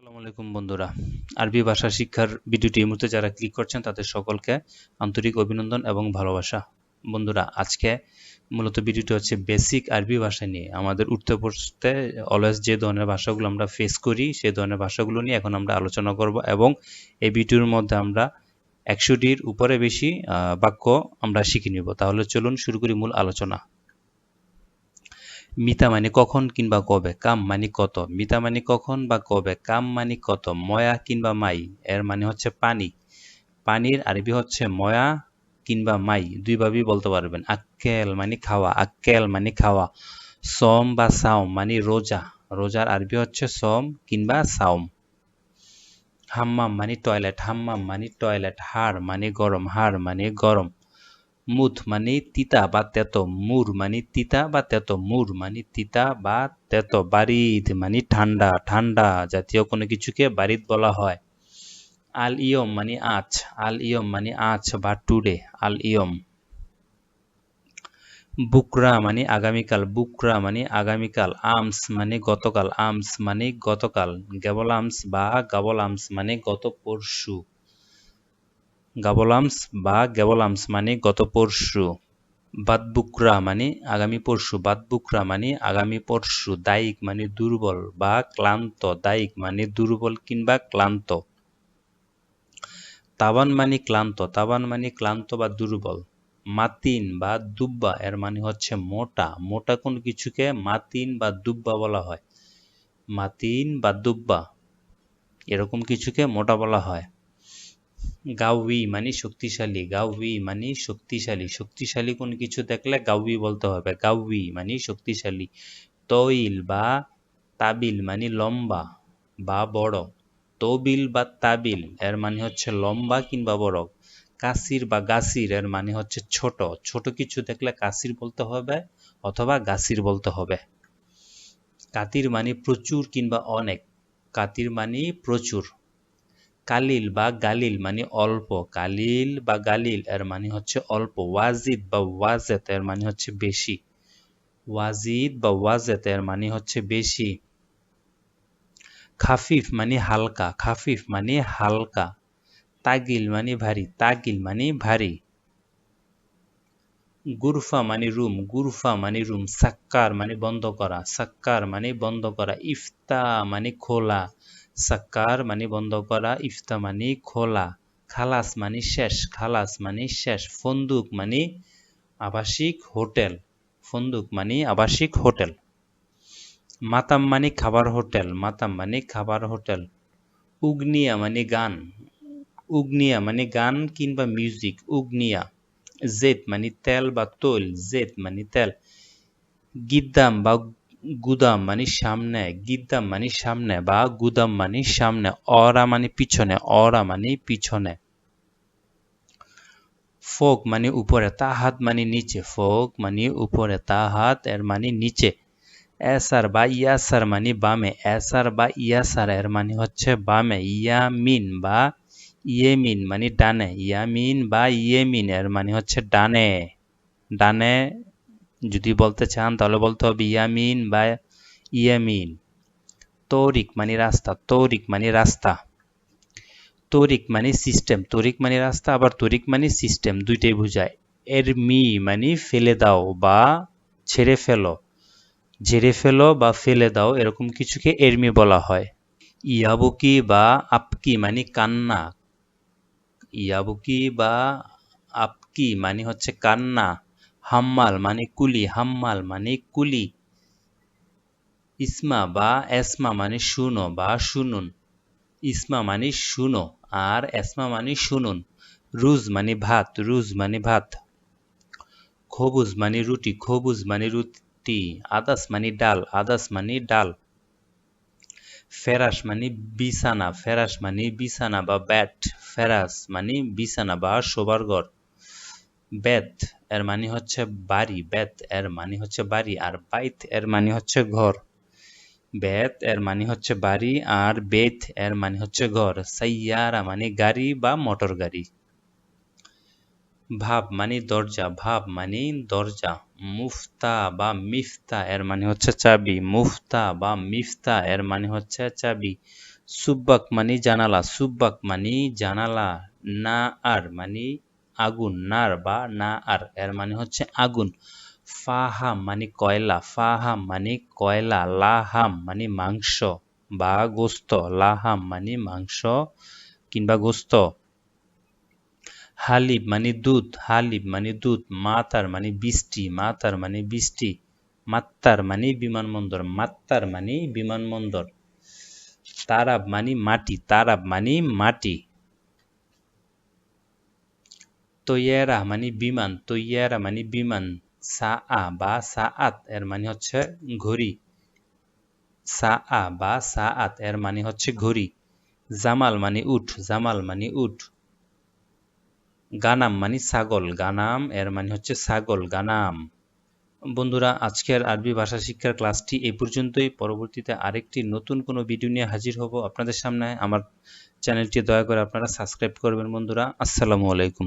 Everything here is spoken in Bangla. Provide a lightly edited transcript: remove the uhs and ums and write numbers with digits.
আসসালামু আলাইকুম বন্ধুরা। আরবি ভাষা শিক্ষার ভিডিওটি এই মুহূর্তে যারা ক্লিক করছেন তাদের সকলকে আন্তরিক অভিনন্দন এবং ভালোবাসা। বন্ধুরা, আজকে মূলত ভিডিওটি হচ্ছে বেসিক আরবি ভাষা নিয়ে। আমাদের উঠতে বসতে অলওয়েজ যে ধরনের ভাষাগুলো আমরা ফেস করি সেই ধরনের ভাষাগুলো নিয়ে এখন আমরা আলোচনা করব এবং এই ভিডিওর মধ্যে আমরা 100টির উপরে বেশি বাক্য আমরা শিখে নিব। তাহলে চলুন শুরু করি মূল আলোচনা। মিতা মানে কখন কিংবা কবে, কাম মানে কত। মিতা মানে কখন বা কবে, কাম মানে কত। ময়া কিংবা মাই এর মানে হচ্ছে পানি। পানির আরবি হচ্ছে ময়া কিংবা মাই, দুইভাবেই বলতে পারবেন। আক্কেল মানে খাওয়া, আক্কেল মানে খাওয়া। সম বা সাওম মানে রোজা, রোজার আরবি হচ্ছে সম কিংবা সাওম। হাম্মাম মানে টয়লেট, হাম্মাম মানে টয়লেট। হাড় মানে গরম, হাড় মানে গরম। মুদ মানে তিতা বা তেতো, মুর মানে তিতা বা তেতো, মুর মানে তিতা বা তেতো। বারিদ মানে ঠান্ডা, ঠান্ডা জাতীয় কোনো কিছুকে বারিদ বলা হয়। আল ইয়ম মানে আজ, আল ইয়ম মানে আজ বা টুডে, আল ইয়ম। বুকরা মানে আগামীকাল, বুকরা মানে আগামীকাল। আমস মানে গতকাল, আমস মানে গতকাল। গেবল আমস বা গাবল আমস মানে গত পরশু, গাবল আমস বা গেবল আমস মানে গত পরশু। বাদবুকরা মানে আগামী পরশু, বাদবুকরা মানে আগামী পরশু। দায়িক মানে দুর্বল বা ক্লান্ত, দায়িক মানে দুর্বল কিংবা ক্লান্ত। তাবান মানে ক্লান্ত, তাবান মানে ক্লান্ত বা দুর্বল। মাতিন বা দুব্বা এর মানে হচ্ছে মোটা, মোটা কোন কিছুকে মাতিন বা দুব্বা বলা হয়। মাতিন বা দুব্বা এরকম কিছুকে মোটা বলা হয়। গাউই মানে শক্তিশালী, গাউই মানে শক্তিশালী, শক্তিশালী কোন কিছু দেখলে গাউই বলতে হবে, গাউই মানে শক্তিশালী। তইল বা তাবিল মানে লম্বা বা বড়, তবিল বা তাবিল এর মানে হচ্ছে লম্বা কিংবা বড়। কাসির বা গাসির এর মানে হচ্ছে ছোট, ছোট কিছু দেখলে কাসির বলতে হবে অথবা গাসির বলতে হবে। কাতির মানে প্রচুর কিংবা অনেক, কাতির মানে প্রচুর। কালিল বা গালিল মানে অল্প, কালিল বা গালিল এর মানে হচ্ছে অল্প। ওয়াজিদ বা ওয়াজেত এর মানে হচ্ছে বেশি, ওয়াজিদ বা ওয়াজেত এর মানে হচ্ছে বেশি। খাফিফ মানে হালকা, খাফিফ মানে হালকা। তাগিল মানে ভারী, তাগিল মানে ভারী। গুরফা মানে রুম, গুরফা মানে রুম। সাক্কার মানে বন্ধ করা, সাক্কার মানে বন্ধ করা। ইফতা মানে খোলা, সাক্কার মানে বন্ধ করা, ইফতা মানে খোলা। খালাস মানে শেষ, খালাস মানে শেষ। ফন্দুক মানে আবাসিক হোটেল, ফন্দুক মানে আবাসিক হোটেল। মাতাম মানে খাবার হোটেল, মাতাম মানে খাবার হোটেল। উগনিয়া মানে গান, উগনিয়া মানে গান কিংবা মিউজিক, উগনিয়া। জেট মানে তেল বা তৈল, জেট মানে তেল। গিদ্দাম বা গুদাম মানে সামনে, গিদ্দাম মানে সামনে বা গুদাম মানে সামনে। অরা মানে পিছনে, অরা মানে পিছনে। ফোক মানে উপরে, তাহাত মানে নিচে, ফোক মানে উপরে, তাহাত এর মানে নিচে। এসার বা ইয়াসার মানে বামে, এসার বা ইয়াসার এর মানে হচ্ছে বামে। ইয়ামিন বা ইয়েমিন মানে ডানে, ইয়ামিন বা ইয়েমিন এর মানে হচ্ছে ডানে, ডানে যদি বলতে চান তাহলে বলতে হবে ইয়ামিন বা ইয়ামিন। তৌরিক মানে রাস্তা, তৌরিক মানে রাস্তা। তৌরিক মানে সিস্টেম, তৌরিক মানে রাস্তা, আবার তৌরিক মানে সিস্টেম, দুইটাই বোঝায়। এরমি মানে ফেলে দাও বা ছেড়ে ফেলো, ঝেড়ে ফেলো বা ফেলে দাও এরকম কিছুকে এরমি বলা হয়। ইয়াবুকি বা আপকি মানে কান্না, ইয়াবুকি বা আপকি মানে হচ্ছে কান্না। হাম্মাল মানে কুলি, হাম্মাল মানে কুলি। ইসমা বা এসমা মানে শুনো বা শুনুন, ইসমা মানে শুনো আর এসমা মানে শুনুন। রুজ মানে ভাত, রুজ মানে ভাত। খবুজ মানে রুটি, খবুজ মানে রুটি। আদাস মানে ডাল, আদাস মানে ডাল। ফেরাস মানে বিছানা, ফেরাস মানে বিছানা বা ব্যাট, ফেরাস মানে বিছানা বা শোবার ঘর। বেত এর মানে হচ্ছে বাড়ি, বেত এর মানে হচ্ছে বাড়ি, আর বাইত এর মানে হচ্ছে ঘর। বেত এর মানে হচ্ছে বাড়ি আর বেত এর মানে হচ্ছে ঘর। সাইয়ারা মানে গাড়ি বা মোটর গাড়ি। ভাব মানে দরজা, ভাব মানে দরজা। মুফতা বা মিফতা এর মানে হচ্ছে চাবি, মুফতা বা মিফতা এর মানে হচ্ছে চাবি। সুব্বাক মানে জানালা, সুব্বাক মানে জানালা। না আর মানে আগুন, নার বা না আর এর মানে হচ্ছে আগুন। ফাহাম মানে কয়লা, ফাহাম মানে কয়লা। লাহাম মানে মাংস বা গোস্ত, লাহাম মানে মাংস কিংবা গোস্ত। হালিব মানে দুধ, হালিব মানে দুধ। মাতার মানে বৃষ্টি, মাতার মানে বৃষ্টি। মাত্তার মানে বিমানবন্দর, মাত্তার মানে বিমানবন্দর। তারাব মানে মাটি, তারাব মানে মাটি। তৈয়ারা মানে বিমান, তৈয়ারা মানে বিমান। সাআ বা সাআত এর মানে হচ্ছে ঘড়ি, সাআ বা সাআত এর মানে হচ্ছে ঘড়ি। জামাল মানে উট, জামাল মানে উট। গানাম মানে ছাগল, গানাম এর মানে হচ্ছে ছাগল, গানাম। বন্ধুরা, আজকের আরবি ভাষা শিক্ষার ক্লাসটি এই পর্যন্তই। পরবর্তীতে আরেকটি নতুন কোনো ভিডিও নিয়ে হাজির হব আপনাদের সামনে। আমার চ্যানেলটি দয়া করে আপনারা সাবস্ক্রাইব করবেন বন্ধুরা। আসসালামু আলাইকুম।